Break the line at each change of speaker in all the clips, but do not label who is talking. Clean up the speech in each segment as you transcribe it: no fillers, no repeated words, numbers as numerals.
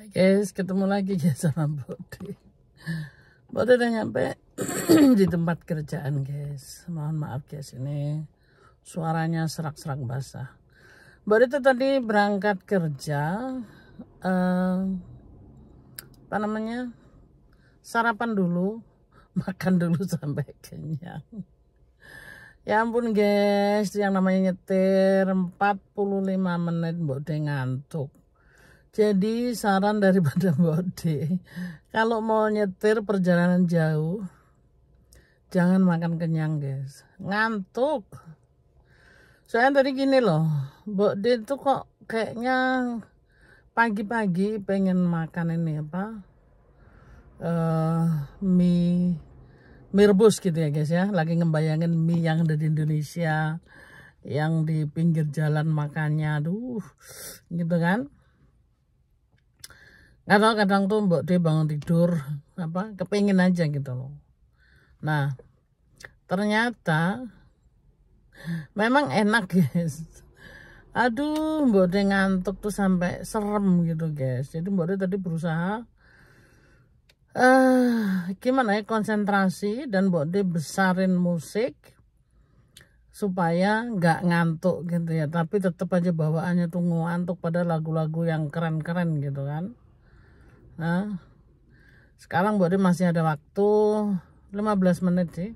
Guys, ketemu lagi ya sama Bode. Bode udah nyampe di tempat kerjaan guys. Mohon maaf guys, ini suaranya serak-serak basah. Bode itu tadi berangkat kerja, apa namanya, sarapan dulu, makan dulu sampai kenyang. Ya ampun guys, yang namanya nyetir 45 menit Bode ngantuk. Jadi saran daripada Bode, kalau mau nyetir perjalanan jauh, jangan makan kenyang guys, ngantuk. Soalnya tadi gini loh, Bode itu kok kayaknya pagi-pagi pengen makan ini apa, mie rebus gitu ya guys ya. Lagi ngebayangin mie yang ada di Indonesia, yang di pinggir jalan makannya, aduh gitu kan. Kadang-kadang tuh Bode bangun tidur apa kepingin aja gitu loh. Nah ternyata memang enak guys. Aduh Bode ngantuk tuh sampai serem gitu guys. Jadi Bode tadi berusaha gimana ya, konsentrasi, dan Bode besarin musik supaya nggak ngantuk gitu ya. Tapi tetap aja bawaannya tuh ngantuk pada lagu-lagu yang keren-keren gitu kan. Nah, sekarang Bode masih ada waktu 15 menit sih.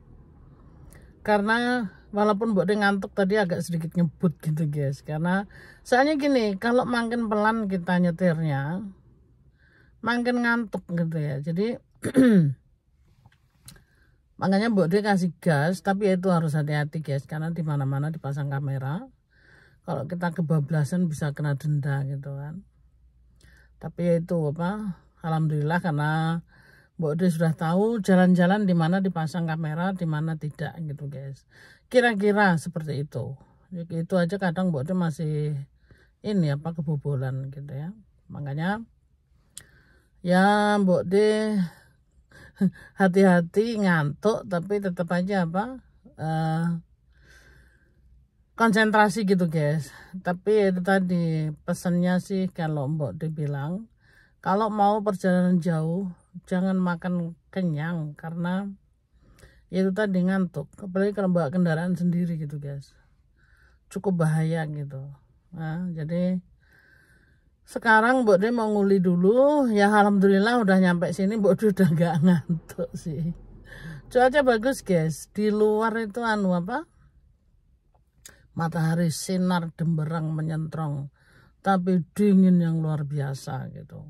Karena walaupun Bode ngantuk tadi agak sedikit ngebut gitu guys. Karena soalnya gini, kalau makin pelan kita nyetirnya, makin ngantuk gitu ya. Jadi makanya Bode kasih gas, tapi itu harus hati-hati guys. Karena di mana-mana dipasang kamera. Kalau kita kebablasan bisa kena denda gitu kan. Tapi itu apa? Alhamdulillah karena Bode sudah tahu jalan-jalan di mana dipasang kamera, di mana tidak gitu guys. Kira-kira seperti itu. Itu aja kadang Bode masih ini apa kebobolan gitu ya. Makanya ya Bode hati-hati ngantuk tapi tetap aja apa konsentrasi gitu guys. Tapi itu tadi pesannya sih kalau Bode bilang, kalau mau perjalanan jauh, jangan makan kenyang karena itu tadi ngantuk. Apalagi kalau bawa kendaraan sendiri gitu guys, cukup bahaya gitu. Nah, jadi sekarang Bode mau nguli dulu. Ya alhamdulillah udah nyampe sini Bode udah gak ngantuk sih. Cuaca bagus guys. Di luar itu anu apa, matahari sinar demberang menyentrong, tapi dingin yang luar biasa gitu.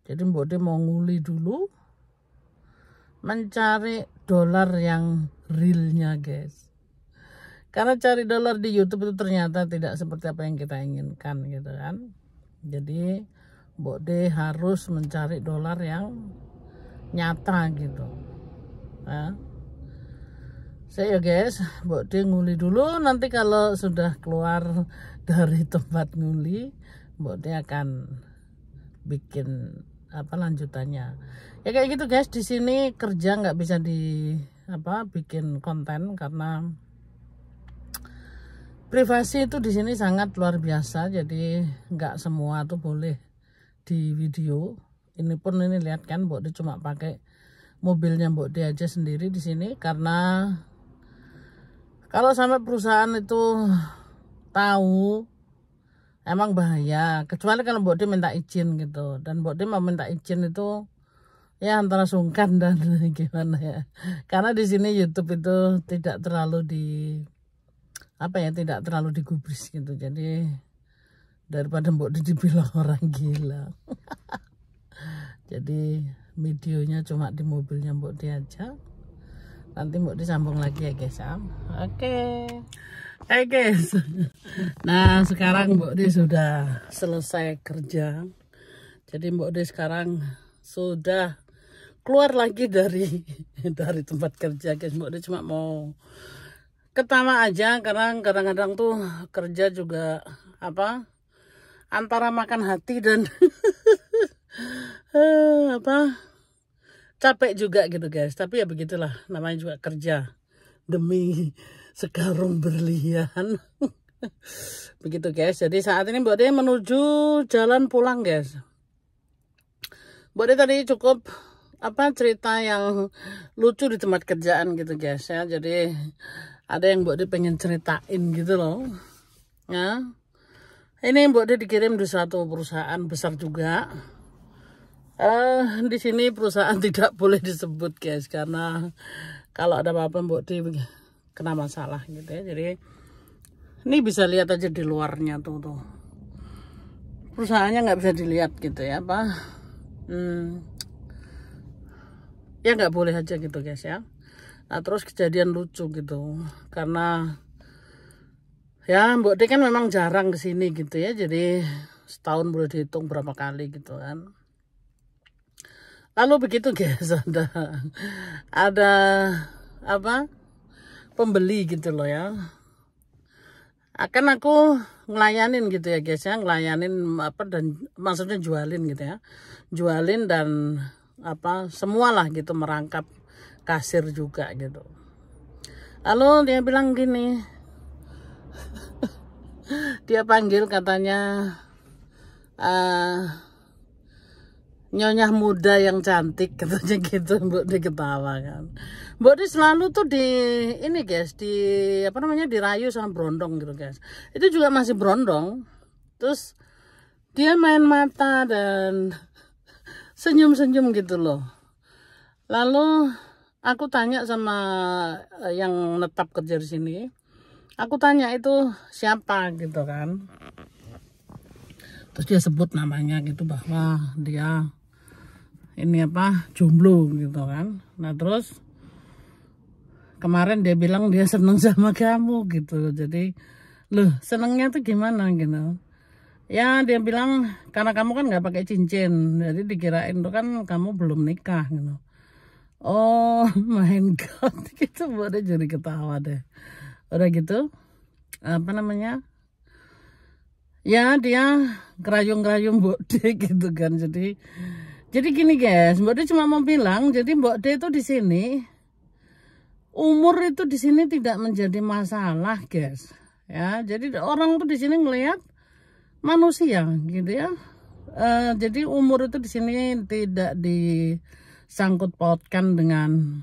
Jadi Bode mau nguli dulu, mencari dolar yang realnya guys. Karena cari dolar di YouTube itu ternyata tidak seperti apa yang kita inginkan gitu kan. Jadi Bode harus mencari dolar yang nyata gitu. Nah, saya guys, Bode nguli dulu. Nanti kalau sudah keluar dari tempat nguli, Bode akan bikin apa lanjutannya. Ya kayak gitu guys. Di sini kerja nggak bisa di apa bikin konten karena privasi itu di sini sangat luar biasa. Jadi nggak semua tuh boleh di video. Ini pun ini lihat kan Bode cuma pakai mobilnya Bode aja sendiri di sini karena kalau sampai perusahaan itu tahu emang bahaya, kecuali kalau Bode minta izin gitu. Dan Bode mau minta izin itu ya antara sungkan dan gimana ya. Karena di sini YouTube itu tidak terlalu di apa ya, tidak terlalu digubris gitu. Jadi daripada Bode dibilang orang gila. Jadi videonya cuma di mobilnya Bode aja. Nanti Bode sambung lagi ya guys. Oke. Hai guys. Nah sekarang Bode sudah selesai kerja. Jadi Bode sekarang sudah keluar lagi dari tempat kerja guys. Bode cuma mau ketawa aja karena kadang-kadang tuh kerja juga apa antara makan hati dan apa capek juga gitu guys. Tapi ya begitulah, namanya juga kerja demi sekarung berlian. Begitu guys. Jadi saat ini Bode menuju jalan pulang guys. Mbak De tadi cukup cerita yang lucu di tempat kerjaan gitu guys ya. Jadi ada yang Mbak De pengen ceritain gitu loh. Ya. Ini Mbak De dikirim di satu perusahaan besar juga. Di sini perusahaan tidak boleh disebut guys, karena kalau ada apa-apa Mbak De kena masalah gitu ya. Jadi ini bisa lihat aja di luarnya tuh. Perusahaannya nggak bisa dilihat gitu ya, Pak. Ya nggak boleh aja gitu guys ya. Nah terus kejadian lucu gitu, karena ya Mbak De kan memang jarang kesini gitu ya. Jadi setahun boleh dihitung berapa kali gitu kan. Lalu begitu guys, ada apa pembeli gitu loh ya. Akan aku ngelayanin gitu ya guys ya, ngelayanin dan maksudnya jualin gitu ya, jualin dan semualah gitu, merangkap kasir juga gitu. Lalu dia bilang gini, dia panggil katanya nyonya muda yang cantik katanya gitu. Mbak De ketawa kan. Mbak De selalu tuh di ini guys, di dirayu sama berondong gitu guys. Itu juga masih berondong. Terus dia main mata dan senyum-senyum gitu loh. Lalu aku tanya sama yang netap kerja di sini. Aku tanya itu siapa gitu kan. Terus dia sebut namanya gitu, bahwa dia ini jomblo gitu kan. Nah terus kemarin dia bilang dia seneng sama kamu gitu. Jadi loh, senengnya tuh gimana gitu. Ya dia bilang karena kamu kan nggak pakai cincin, jadi dikirain tuh kan kamu belum nikah gitu. Oh my god, gitu. Udah jadi ketawa deh. Udah gitu ya dia gerayung-gerayung Mbak De gitu kan. Jadi gini guys, Mbak De cuma mau bilang, jadi Mbak De itu di sini umur itu di sini tidak menjadi masalah guys. Ya, jadi orang tuh di sini ngelihat manusia gitu ya. Jadi umur itu di sini tidak disangkut pautkan dengan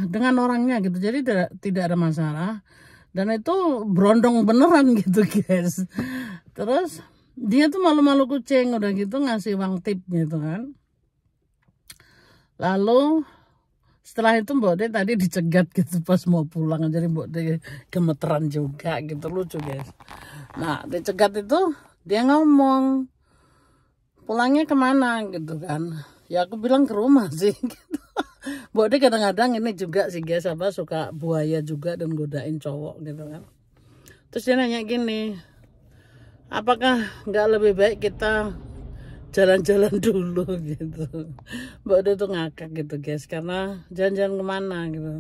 dengan orangnya gitu. Jadi tidak ada masalah. Dan itu berondong beneran gitu guys. Terus dia tuh malu-malu kucing, udah gitu ngasih uang tip gitu kan. Lalu setelah itu Mbak De tadi dicegat gitu pas mau pulang, jadi Mbak De gemeteran juga gitu, lucu guys. Nah dicegat itu dia ngomong, pulangnya kemana gitu kan. Ya aku bilang ke rumah sih gitu. Mbak De kadang-kadang ini juga sih guys, suka buaya juga dan godain cowok gitu kan. Terus dia nanya gini, apakah nggak lebih baik kita jalan-jalan dulu gitu. Mbak De tuh ngakak gitu guys, karena jalan-jalan kemana gitu.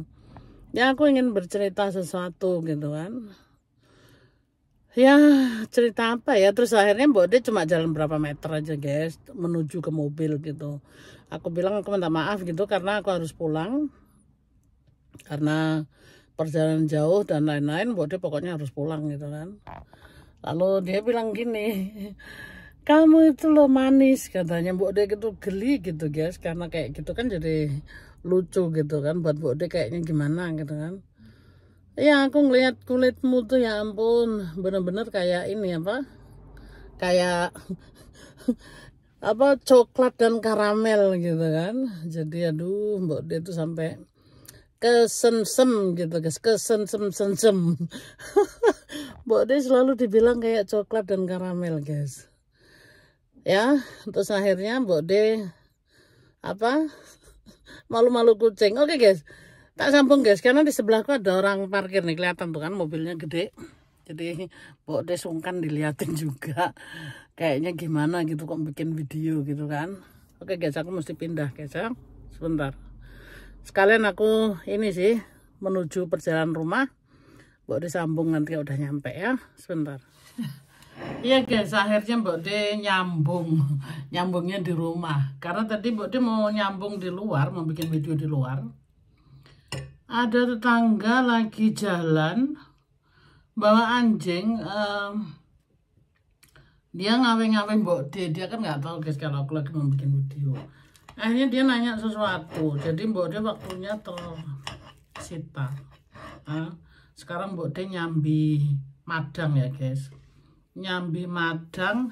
Ya aku ingin bercerita sesuatu gitu kan. Ya cerita apa ya, terus akhirnya Mbak De cuma jalan berapa meter aja guys menuju ke mobil gitu. Aku bilang aku minta maaf gitu karena aku harus pulang, karena perjalanan jauh dan lain-lain. Mbak De pokoknya harus pulang gitu kan. Lalu dia bilang gini, kamu itu loh manis katanya. Mbak De gitu geli gitu guys, karena kayak gitu kan jadi lucu gitu kan, buat Mbak De kayaknya gimana gitu kan. Ya aku ngeliat kulitmu tuh ya ampun, bener-bener kayak ini kayak coklat dan karamel gitu kan. Jadi aduh Mbak De tuh sampai kesensem gitu guys, kesensem. Mbak De selalu dibilang kayak coklat dan karamel guys. Ya, terus akhirnya Mbak De malu-malu kucing. Oke guys, tak sambung guys, karena di sebelahku ada orang parkir nih, kelihatan tuh kan mobilnya gede. Jadi Mbak De sungkan diliatin juga, kayaknya gimana gitu kok bikin video gitu kan. Oke guys, aku mesti pindah guys ya, sebentar. Sekalian aku ini sih menuju perjalanan rumah. Mbak De sambung nanti udah nyampe ya, sebentar. Iya guys, akhirnya Mbak De nyambungnya di rumah. Karena tadi Mbak De mau nyambung di luar, mau bikin video di luar. Ada tetangga lagi jalan bawa anjing Dia ngawe-ngawe Mbok D, dia kan nggak tahu guys kalau aku lagi mau bikin video. Akhirnya dia nanya sesuatu, jadi Mbok D waktunya tersita. Nah, sekarang Mbok D nyambi madang ya guys, nyambi madang,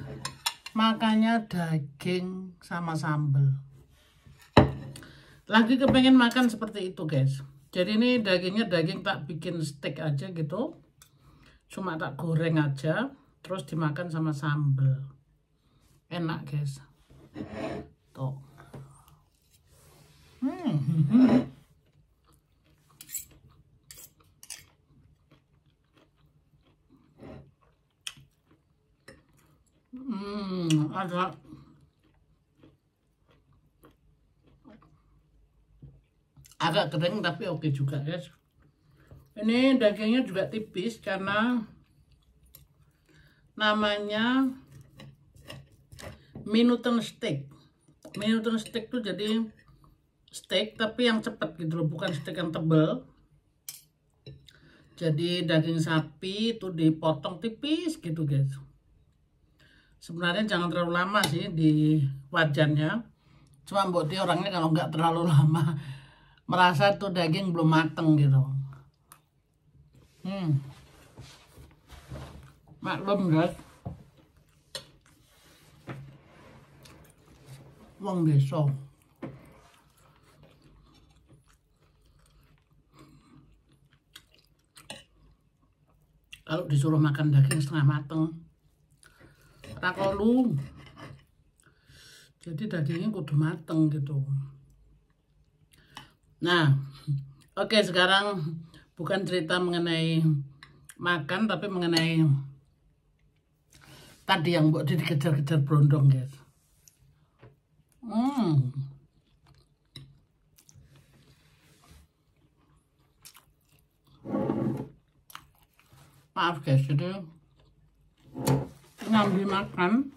makanya daging sama sambal. Lagi kepengen makan seperti itu guys. Jadi ini dagingnya daging tak bikin steak aja gitu, cuma tak goreng aja, terus dimakan sama sambal. Enak guys. Tuh. Ada agak kering tapi oke juga guys. Ini dagingnya juga tipis karena namanya Minuten steak. Minuten steak tuh jadi steak tapi yang cepat gitu loh, bukan steak yang tebal. Jadi daging sapi itu dipotong tipis gitu guys. Sebenarnya jangan terlalu lama sih di wajannya. Cuma Mbok D orangnya kalau nggak terlalu lama merasa tuh daging belum mateng gitu. Maklum guys, wong desa. Kalau disuruh makan daging setengah mateng, takolu. Jadi dagingnya kudu mateng gitu. Nah, oke, sekarang bukan cerita mengenai makan, tapi mengenai tadi yang Mbok D dikejar-kejar berondong guys. Maaf guys, jadi nyambi makan.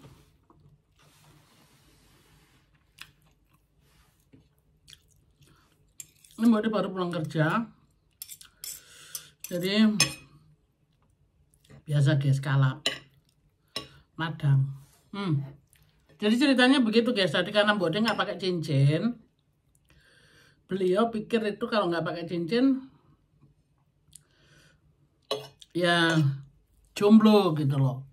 Ini Mbok D baru pulang kerja, jadi biasa guys kalap madang. Jadi ceritanya begitu guys, tadi karena Mbok D nggak pakai cincin, beliau pikir itu kalau nggak pakai cincin ya jomblo gitu loh.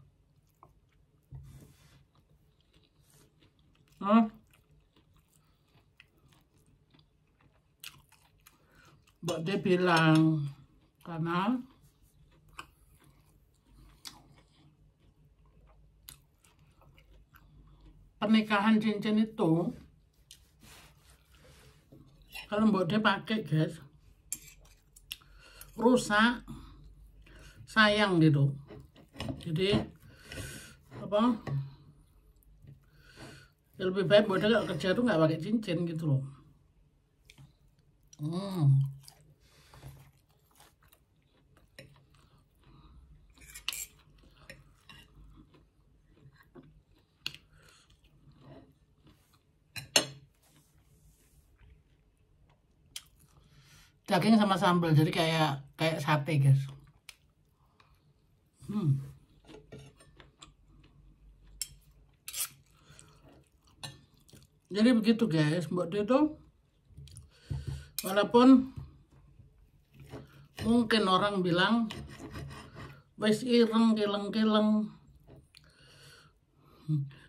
Mbok D bilang karena pernikahan cincin itu kalau Mbok D pakai guys rusak, sayang gitu. Jadi apa? Ya lebih baik Mbok D kalau kerja tuh nggak pakai cincin gitu loh. Daging sama sambal jadi kayak sate guys. Jadi begitu guys, Mbok D itu walaupun mungkin orang bilang wes ireng kileng-kileng,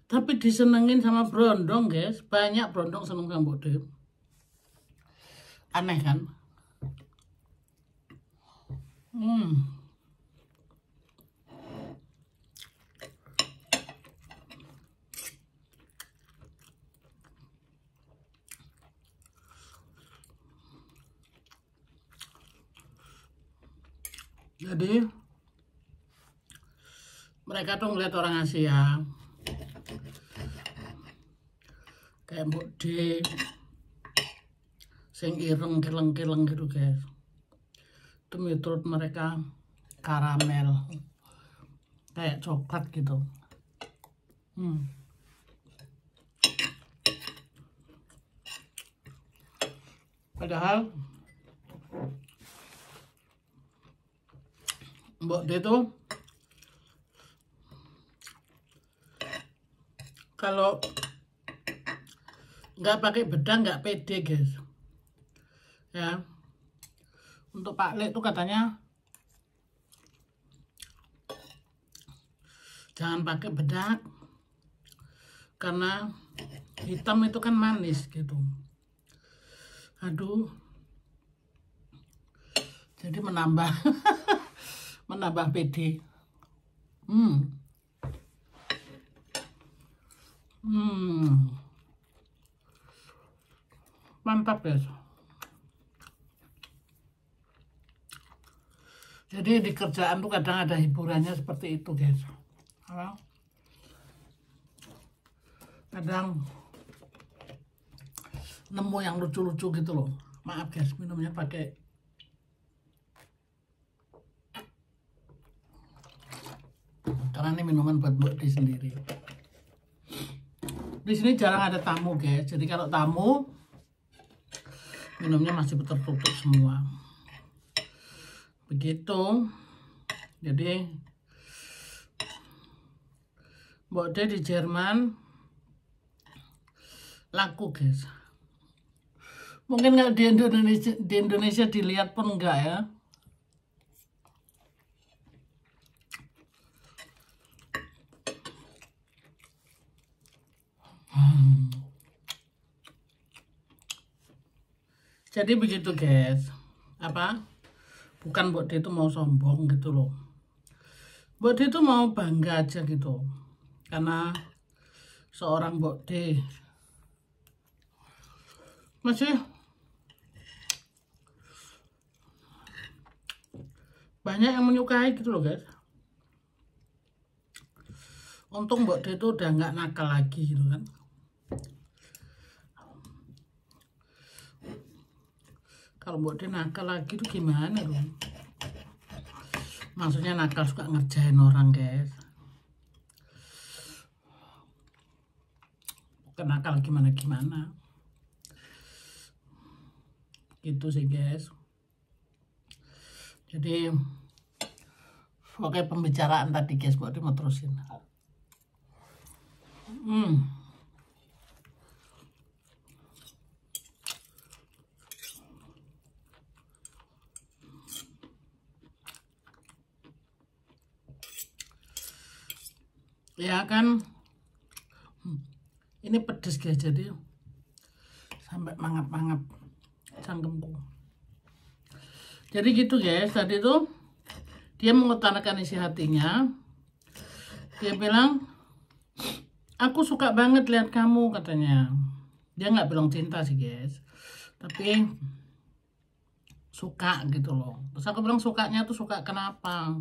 tapi disenengin sama berondong guys. Banyak berondong seneng sama Mbok D. Aneh kan? Jadi mereka tuh ngeliat orang Asia kayak Mbok D sing ireng kileng-kileng gitu guys. Itu menurut mereka karamel kayak coklat gitu. Padahal Mbok D tuh Kalau nggak pakai bedak nggak pede guys ya. Untuk Pak Le itu katanya jangan pakai bedak karena hitam itu kan manis gitu. Aduh, jadi menambah menambah pede. Mantap guys. Jadi di kerjaan tuh kadang ada hiburannya seperti itu guys. Kadang nemu yang lucu-lucu gitu loh. Maaf guys, minumnya pakai karena ini minuman buat Mbok D sendiri. Di sini jarang ada tamu guys. Jadi kalau tamu minumnya masih tertutup semua. Begitu. Jadi Mbok D di Jerman laku guys. Mungkin nggak di Indonesia dilihat pun enggak ya. Jadi begitu guys. Bukan Mbok D itu mau sombong gitu loh. Mbok D itu mau bangga aja gitu. Karena seorang Mbok D masih banyak yang menyukai gitu loh guys. Untung Mbok D itu udah nggak nakal lagi gitu kan. Kalau Mbok D nakal lagi tuh gimana loh? Maksudnya nakal suka ngerjain orang guys. Bukan nakal gimana-gimana. Gitu sih guys. Jadi pakai pembicaraan tadi guys, Mbok D mau terusin. Ya kan, ini pedes guys, jadi sampai mangap-mangap cangkemku. Jadi gitu guys, tadi tuh dia mengutarakan isi hatinya. Dia bilang, aku suka banget lihat kamu katanya. Dia nggak bilang cinta sih guys, tapi suka gitu loh. Terus aku bilang sukanya tuh suka kenapa?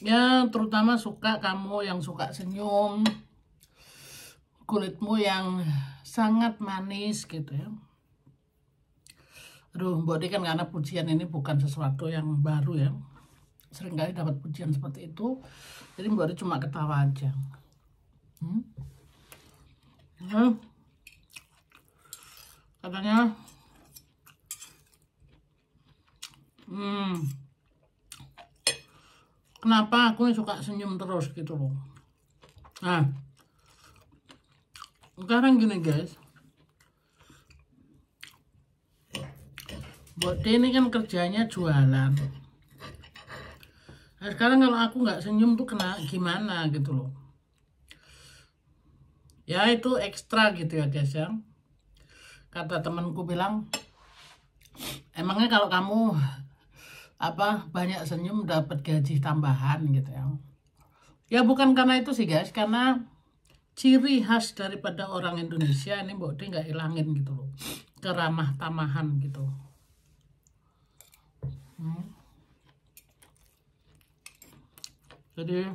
Ya terutama suka kamu yang suka senyum, kulitmu yang sangat manis gitu ya. Aduh, Mbok D kan karena pujian ini bukan sesuatu yang baru ya. Seringkali dapat pujian seperti itu. Jadi Mbok D cuma ketawa aja. Katanya kenapa aku suka senyum terus gitu loh. Nah, sekarang gini guys, Mbok D ini kan kerjanya jualan. Nah, sekarang kalau aku nggak senyum tuh kena gimana gitu loh. Ya itu ekstra gitu ya guys ya. Kata temanku bilang, emangnya kalau kamu banyak senyum dapat gaji tambahan gitu ya. Ya bukan karena itu sih guys, karena ciri khas daripada orang Indonesia ini Mbok D nggak hilangin gitu loh, keramah tamahan gitu. Jadi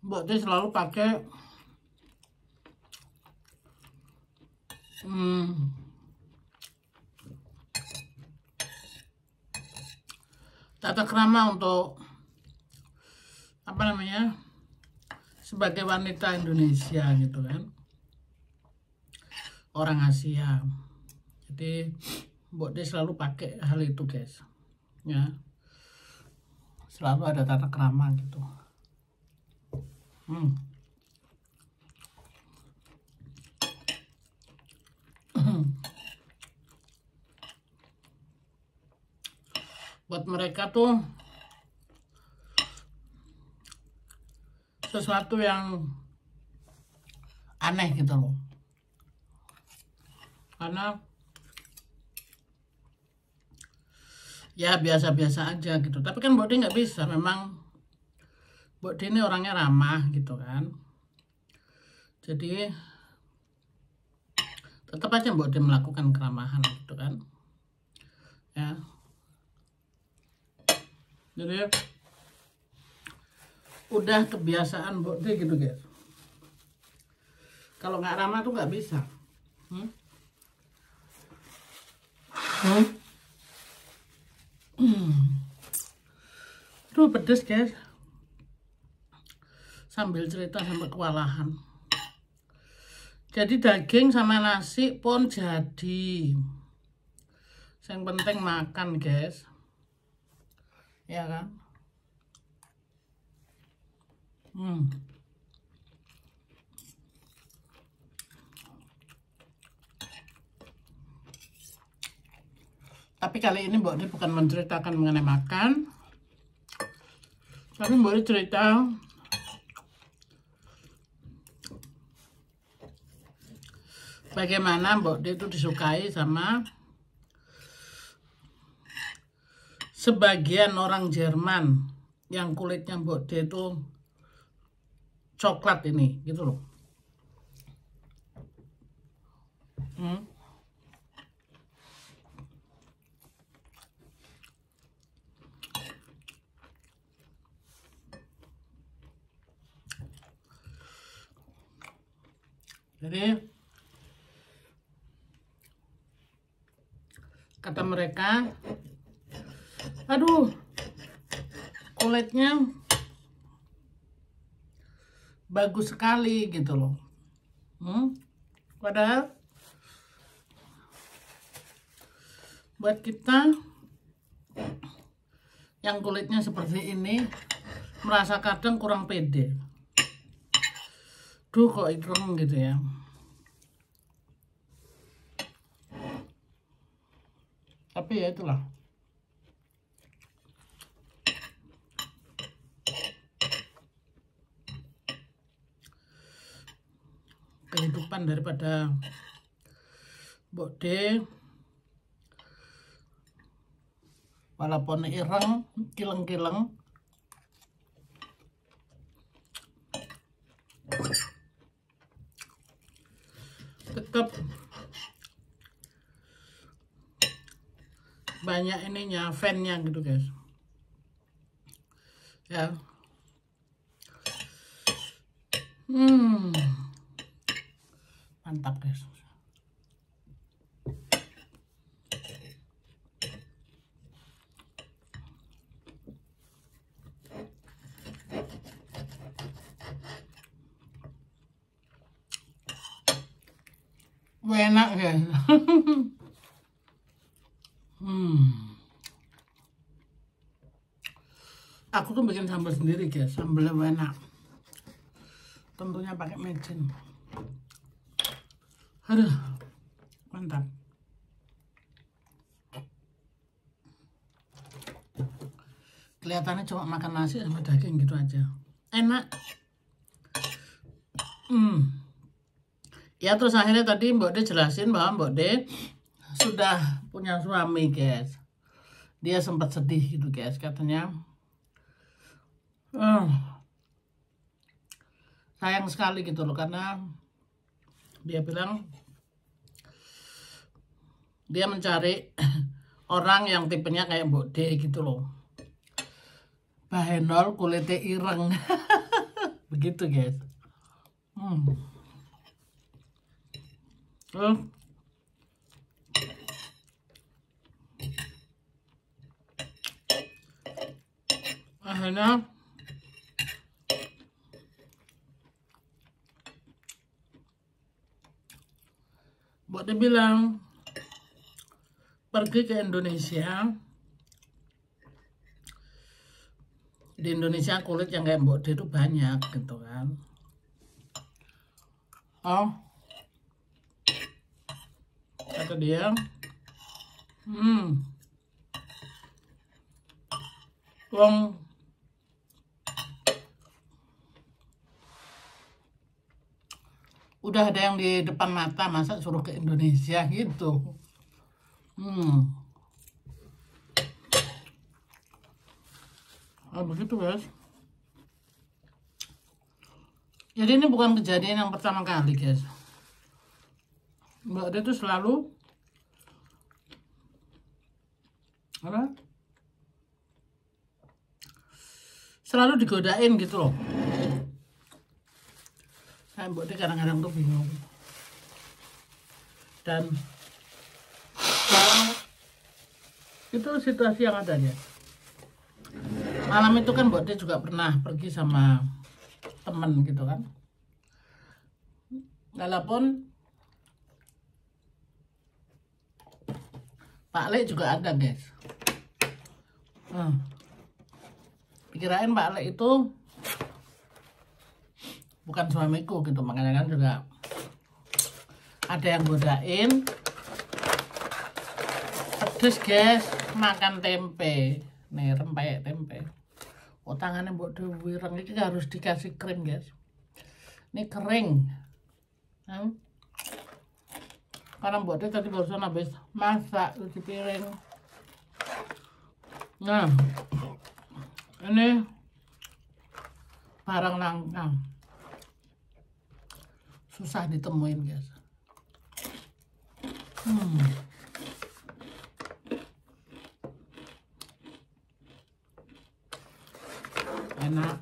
Mbok D selalu pakai tata krama untuk sebagai wanita Indonesia gitu kan, orang Asia. Jadi Mbok D selalu pakai hal itu guys ya. selalu ada tata krama gitu. Buat mereka tuh sesuatu yang aneh gitu loh, karena ya biasa-biasa aja gitu. Tapi kan Mbok D nggak bisa, memang Mbok D ini orangnya ramah gitu kan, jadi tetap aja Mbok D melakukan keramahan gitu kan ya. Jadi udah kebiasaan Mbok D gitu guys. Kalau nggak ramah tuh nggak bisa. Aduh pedes guys. Sambil cerita sampai kewalahan. Jadi daging sama nasi pun jadi. Yang penting makan guys. Ya kan? Tapi kali ini Mbok D bukan menceritakan mengenai makan, tapi Mbok D cerita bagaimana Mbok D itu disukai sama sebagian orang Jerman yang kulitnya Mbok D itu coklat ini gitu loh. Jadi kata mereka, aduh kulitnya bagus sekali gitu loh. Padahal buat kita yang kulitnya seperti ini merasa kadang kurang pede. Duh kok ireng gitu ya. Tapi ya itulah. Kehidupan daripada Mbok D. Walaupun ireng, kileng-kileng, tetap banyak ininya, fan-nya gitu guys ya. Mantap guys. Enak guys. Aku tuh bikin sambal sendiri guys, sambalnya enak. Tentunya pakai micin. Aduh, mantap. Kelihatannya cuma makan nasi sama daging gitu aja. Enak. Ya terus akhirnya tadi Mbok D jelasin bahwa Mbok D sudah punya suami guys. Dia sempat sedih gitu guys, katanya sayang sekali gitu loh, karena dia bilang dia mencari orang yang tipenya kayak Mbok D gitu loh, bahenol kulitnya ireng. Begitu guys. Akhirnya Mbok D bilang pergi ke Indonesia di Indonesia kulit yang kayak Mbok D itu banyak gitu kan. Oh, kata dia, wong udah ada yang di depan mata, masa suruh ke Indonesia gitu. Oh, begitu guys. Jadi ini bukan kejadian yang pertama kali guys. Mbak dia tuh selalu selalu digodain gitu loh. Saya Mbak dia kadang-kadang tuh bingung. Dan itu situasi yang ada ya. Malam itu kan Mbak dia juga pernah pergi sama temen gitu kan. Walaupun Pak Le juga ada guys. Dikirain Pak Le itu bukan suamiku gitu, makanya kan juga ada yang godain. Pedes guys, makan tempe nih, rempeyek tempe. Oh, tangannya Mbok Dewi wireng ini harus dikasih krim guys. Ini kering. Karena Mbok Dewi tadi barusan habis masak di piring. Nah, ini barang langka, susah ditemuin guys. Enak.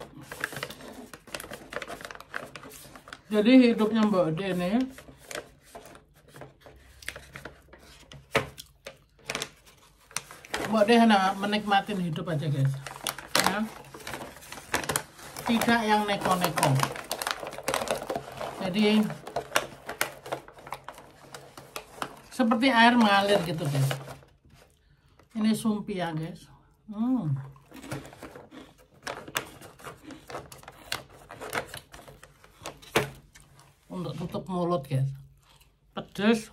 Jadi hidupnya Mbak D ini Mbak D hanya menikmatin hidup aja guys ya. Tidak yang neko-neko. Jadi seperti air mengalir gitu guys. Ini sumpia guys. Untuk tutup mulut guys, pedes.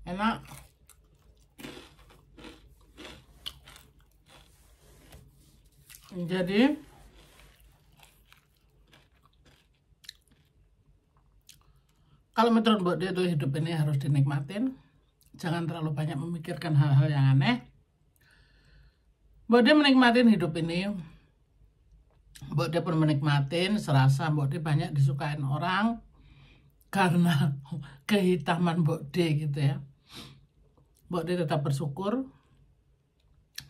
Enak. Jadi kalau menurut Mbak dia tuh hidup ini harus dinikmatin, jangan terlalu banyak memikirkan hal-hal yang aneh. Mbak dia menikmatin hidup ini, Mbak dia pun menikmatin, serasa Mbak dia banyak disukain orang karena kehitaman Mbak dia gitu ya. Mbak dia tetap bersyukur,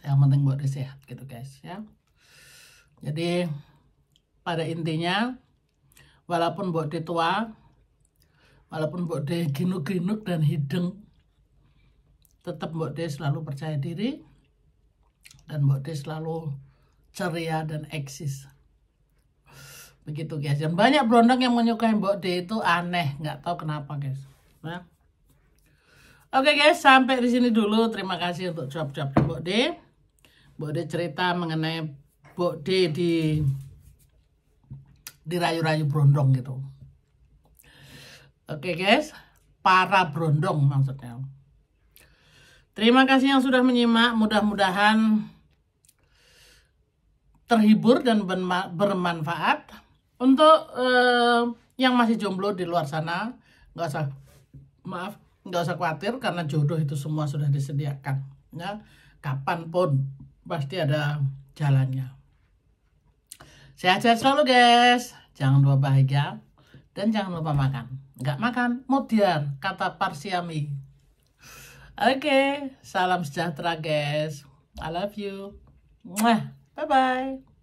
yang penting Mbak dia sehat gitu guys ya. Jadi pada intinya, walaupun Mbak dia tua, walaupun Mbak dia ginuk-ginuk dan hidung, tetap Mbak dia selalu percaya diri. Dan Mbak D selalu ceria dan eksis. Begitu guys. Dan banyak berondong yang menyukai Mbak D itu aneh, nggak tahu kenapa guys. Nah. Oke guys, sampai di sini dulu. Terima kasih untuk cuap-cuap Mbak D. Mbak D cerita mengenai Mbak D dirayu-rayu berondong gitu. Oke guys, para berondong maksudnya. Terima kasih yang sudah menyimak. Mudah-mudahan terhibur dan bermanfaat. Untuk yang masih jomblo di luar sana, nggak usah khawatir karena jodoh itu semua sudah disediakan ya. Kapanpun pasti ada jalannya. Sehat-sehat selalu guys, jangan lupa bahagia dan jangan lupa makan. Nggak makan mutiar, kata Parsiami. Oke, salam sejahtera guys, I love you. Bye bye.